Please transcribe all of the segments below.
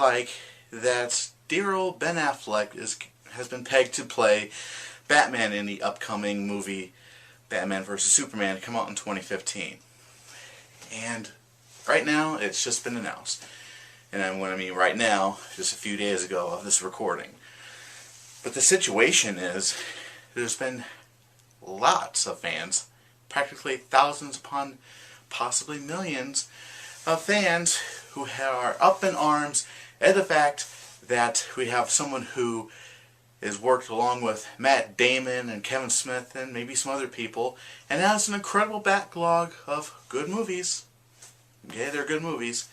like that dear old Ben Affleck has been pegged to play Batman in the upcoming movie Batman vs. Superman, come out in 2015. And right now, it's just been announced. And when I mean right now, just a few days ago of this recording. But the situation is, there's been lots of fans, practically thousands upon possibly millions of fans who are up in arms at the fact that we have someone who has worked along with Matt Damon and Kevin Smith and maybe some other people, and has an incredible backlog of good movies. Yeah, they're good movies.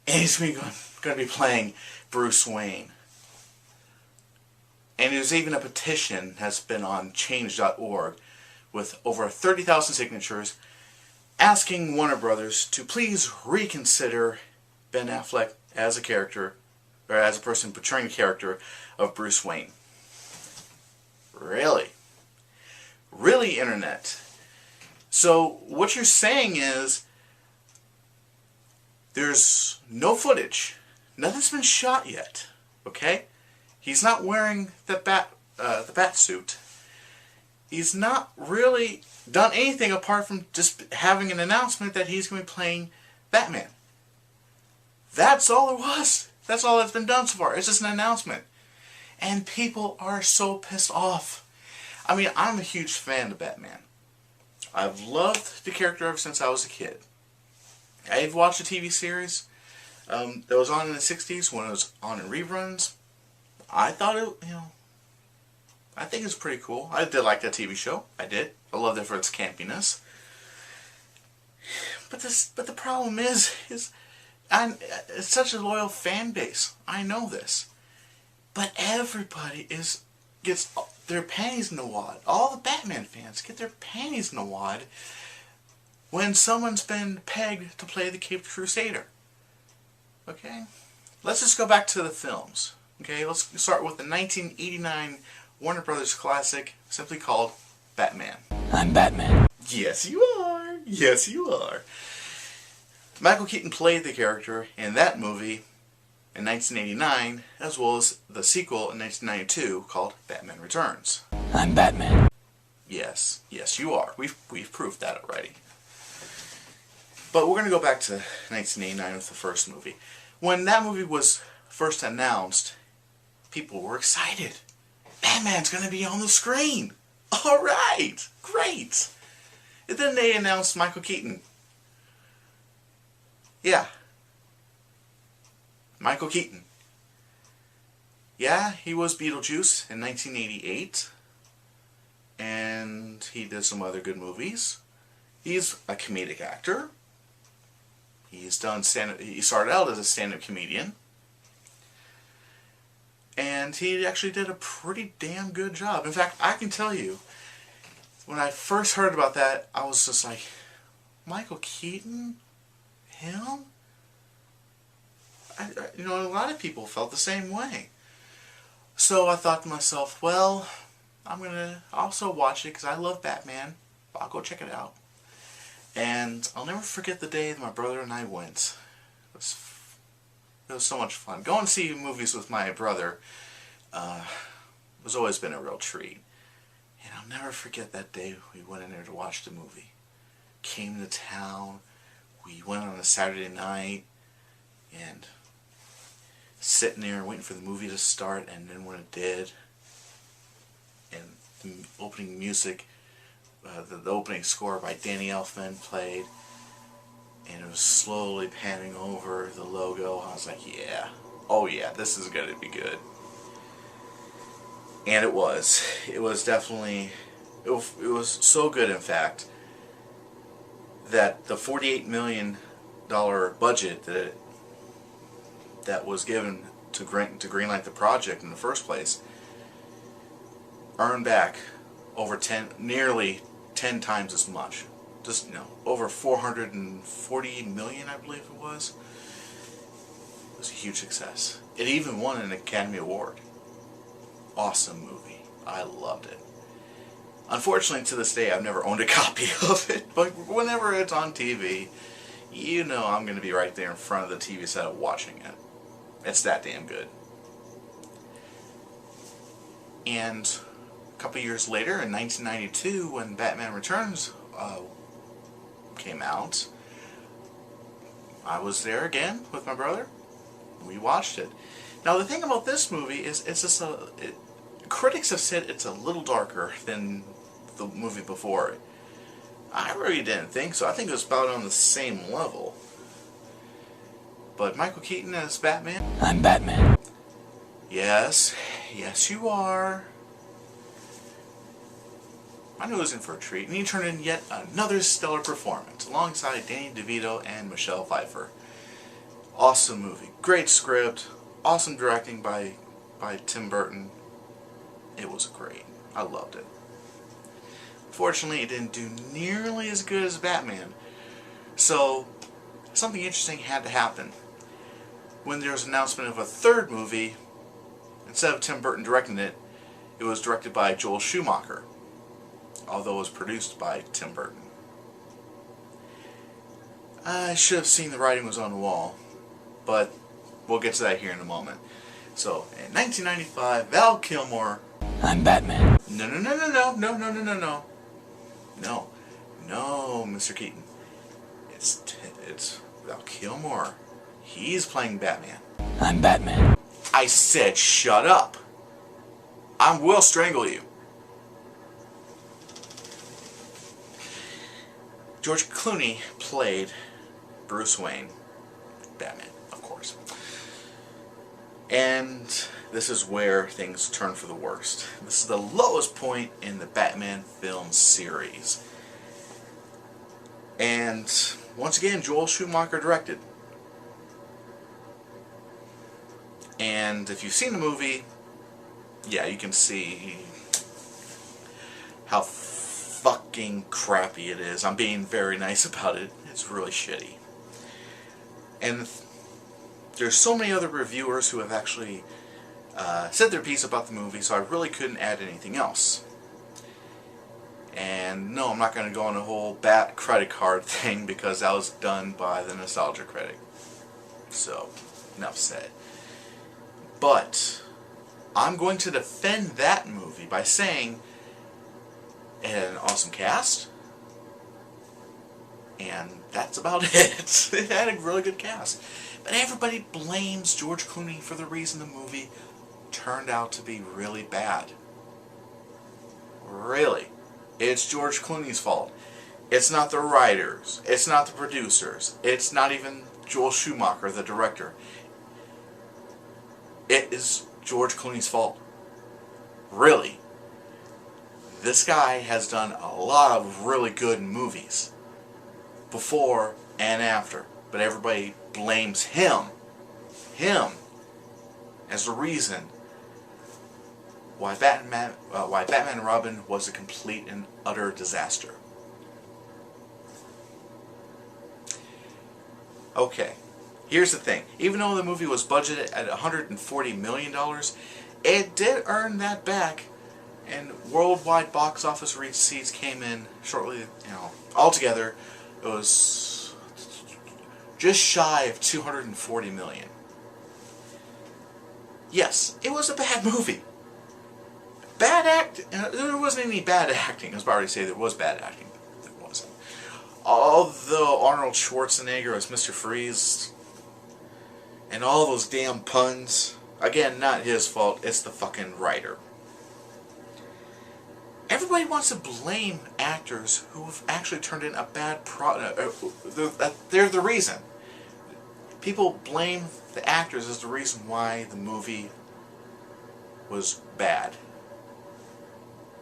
And he's going to be playing Bruce Wayne. And there's even a petition that's been on change.org with over 30,000 signatures asking Warner Brothers to please reconsider Ben Affleck as a character, or as a person portraying the character of Bruce Wayne. Really? Really, Internet? So what you're saying is there's no footage. Nothing's been shot yet. Okay? He's not wearing the bat suit. He's not really done anything apart from just having an announcement that he's going to be playing Batman. That's all there was. That's all that's been done so far. It's just an announcement. And people are so pissed off. I mean, I'm a huge fan of Batman. I've loved the character ever since I was a kid. I've watched a TV series that was on in the 60s when it was on in reruns. I thought it, I think it's pretty cool. I did like that TV show. I did. I loved it for its campiness. But the problem is it's such a loyal fan base. I know this. But everybody gets their panties in a wad. All the Batman fans get their panties in a wad when someone's been pegged to play the Caped Crusader. Okay? Let's just go back to the films. Okay, let's start with the 1989 Warner Brothers classic, simply called Batman. I'm Batman. Yes, you are. Yes, you are. Michael Keaton played the character in that movie in 1989, as well as the sequel in 1992 called Batman Returns. I'm Batman. Yes, yes, you are. We've proved that already. But we're going to go back to 1989 with the first movie. When that movie was first announced, people were excited. Batman's going to be on the screen. Alright, great. And then they announced Michael Keaton. Yeah. Michael Keaton. Yeah, he was Beetlejuice in 1988. And he did some other good movies. He's a comedic actor. He started out as a stand-up comedian. And he actually did a pretty damn good job. In fact, I can tell you, when I first heard about that, I was just like, Michael Keaton? Him? A lot of people felt the same way. So I thought to myself, well, I'm going to also watch it because I love Batman. I'll go check it out. And I'll never forget the day that my brother and I went. It was so much fun. Going to see movies with my brother has always been a real treat. And I'll never forget that day we went in there to watch the movie. Came to town. We went on a Saturday night. And sitting there waiting for the movie to start. And then when it did, and the opening music, the opening score by Danny Elfman played, and it was slowly panning over the logo. I was like, yeah, oh yeah, this is going to be good. And it was. It was definitely, it was so good, in fact, that the $48 million budget that was given to greenlight the project in the first place earned back over nearly 10 times as much. Just, over 440 million, I believe it was. It was a huge success. It even won an Academy Award. Awesome movie. I loved it. Unfortunately, to this day, I've never owned a copy of it, but whenever it's on TV, I'm going to be right there in front of the TV set watching it. It's that damn good. And a couple years later, in 1992, when Batman Returns came out, I was there again with my brother. We watched it. Now the thing about this movie is it's just critics have said it's a little darker than the movie before it. I really didn't think so. I think it was about on the same level. But Michael Keaton as Batman? I'm Batman. Yes. Yes, you are. I knew he was in for a treat, and he turned in yet another stellar performance alongside Danny DeVito and Michelle Pfeiffer. Awesome movie. Great script. Awesome directing by Tim Burton. It was great. I loved it. Fortunately, it didn't do nearly as good as Batman. So, something interesting had to happen. When there was an announcement of a third movie, instead of Tim Burton directing it, it was directed by Joel Schumacher, although it was produced by Tim Burton. I should have seen the writing was on the wall, but we'll get to that here in a moment. So, in 1995, Val Kilmer... I'm Batman. No, Mr. Keaton. It's Val Kilmer. He's playing Batman. I'm Batman. I said shut up. I will strangle you. George Clooney played Bruce Wayne. Batman, of course. And this is where things turn for the worst. This is the lowest point in the Batman film series. And once again, Joel Schumacher directed. And if you've seen the movie, yeah, you can see how fucking crappy it is. I'm being very nice about it. It's really shitty. And there's so many other reviewers who have actually said their piece about the movie, so I really couldn't add anything else. And no, I'm not going to go on a whole Bat credit card thing because that was done by the Nostalgia Critic. So, enough said. But I'm going to defend that movie by saying it had an awesome cast, and that's about it. It had a really good cast. But everybody blames George Clooney for the reason the movie turned out to be really bad. Really. It's George Clooney's fault. It's not the writers. It's not the producers. It's not even Joel Schumacher, the director. It is George Clooney's fault. Really. This guy has done a lot of really good movies before and after, but everybody blames him as the reason why Batman and Robin was a complete and utter disaster. Okay, here's the thing. Even though the movie was budgeted at $140 million, it did earn that back, and worldwide box office receipts came in shortly, altogether, it was just shy of $240 million. Yes, it was a bad movie. There wasn't any bad acting. I was about to say there was bad acting, but there wasn't. Although Arnold Schwarzenegger as Mr. Freeze, and all those damn puns, again, not his fault, it's the fucking writer. Everybody wants to blame actors who have actually turned in a bad product. They're the reason. People blame the actors as the reason why the movie was bad.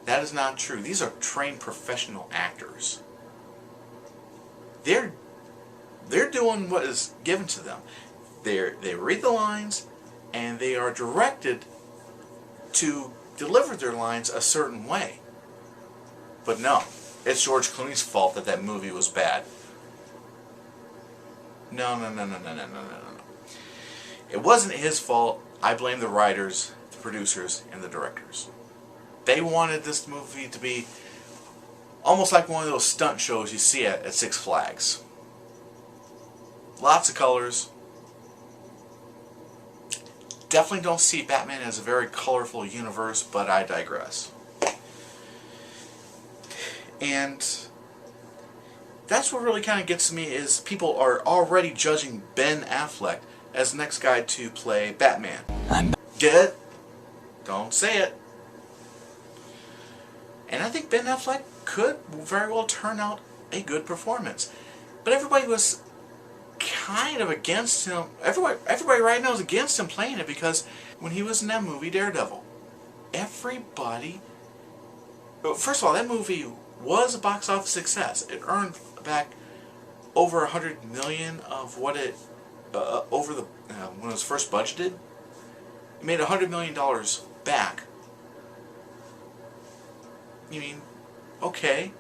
That is not true. These are trained professional actors. They're doing what is given to them. They read the lines, and they are directed to deliver their lines a certain way. But no, it's George Clooney's fault that that movie was bad. No. It wasn't his fault. I blame the writers, the producers, and the directors. They wanted this movie to be almost like one of those stunt shows you see at Six Flags. Lots of colors. definitely don't see Batman as a very colorful universe, but I digress. And that's what really kind of gets to me, is people are already judging Ben Affleck as the next guy to play Batman. Get it? Don't say it. And I think Ben Affleck could very well turn out a good performance. But everybody was kind of against him. Everybody right now is against him playing it, because when he was in that movie Daredevil, everybody... First of all, that movie was a box office success. It earned back over $100 million of what it over the when it was first budgeted. It made $100 million back. You mean, okay,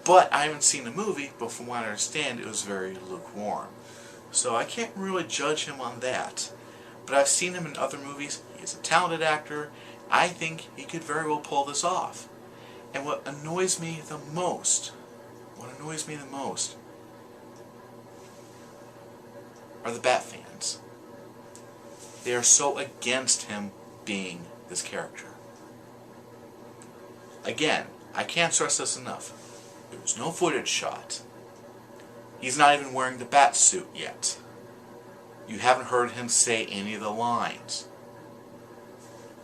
but I haven't seen the movie, but from what I understand, it was very lukewarm. So I can't really judge him on that. But I've seen him in other movies. He's a talented actor. I think he could very well pull this off. And what annoys me the most are the Bat fans. They are so against him being this character. Again, I can't stress this enough. There's no footage shot. He's not even wearing the bat suit yet. You haven't heard him say any of the lines.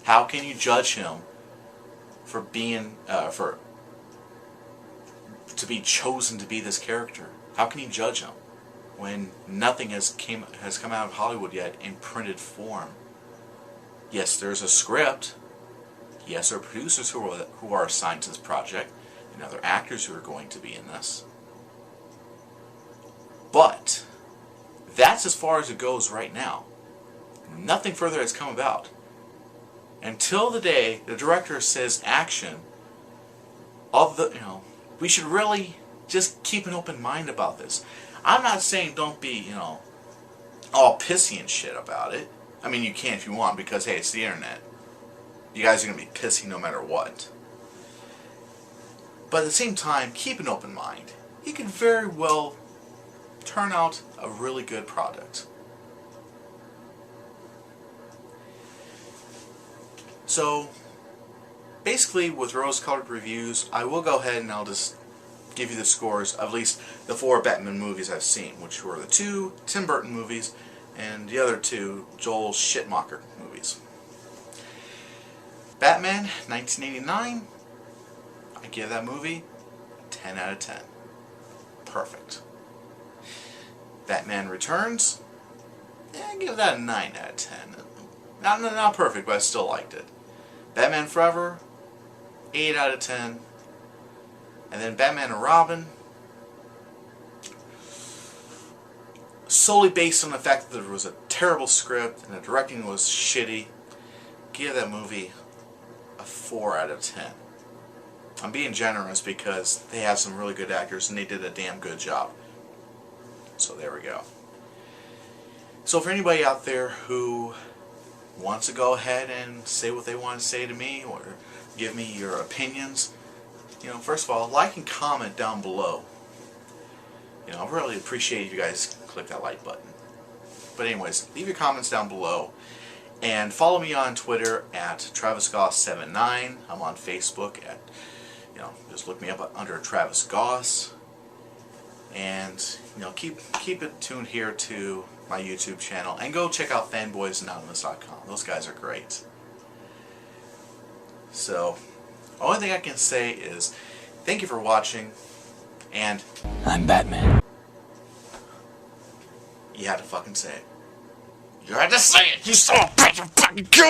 How can you judge him for being to be chosen to be this character? How can you judge him when nothing has come out of Hollywood yet in printed form? Yes, there's a script. Yes, there are producers who are assigned to this project, and other actors who are going to be in this. But that's as far as it goes right now. Nothing further has come about. Until the day the director says action, we should really just keep an open mind about this. I'm not saying don't be, all pissy and shit about it. I mean, you can if you want, because hey, it's the internet. You guys are going to be pissy no matter what. But at the same time, keep an open mind. He could very well turn out a really good product. So, basically with rose-colored reviews, I will go ahead and I'll just give you the scores of at least the 4 Batman movies I've seen, which were the 2 Tim Burton movies and the other 2 Joel Schumacher movies. Batman, 1989, I give that movie a 10 out of 10. Perfect. Batman Returns, I give that a 9 out of 10. Not perfect, but I still liked it. Batman Forever, 8 out of 10. And then Batman and Robin, solely based on the fact that there was a terrible script and the directing was shitty, give that movie a 4 out of 10. I'm being generous because they have some really good actors and they did a damn good job. So there we go. So for anybody out there who wants to go ahead and say what they want to say to me or give me your opinions, first of all, like and comment down below. I really appreciate if you guys click that like button. But anyways, leave your comments down below. And follow me on Twitter at TravisGoss79. I'm on Facebook at, just look me up under Travis Goss. And, keep it tuned here to my YouTube channel. And go check out fanboysanonymous.com. Those guys are great. So, the only thing I can say is, thank you for watching, and... I'm Batman. You had to fucking say it. You had to say it! You son of a bitch! You fucking killed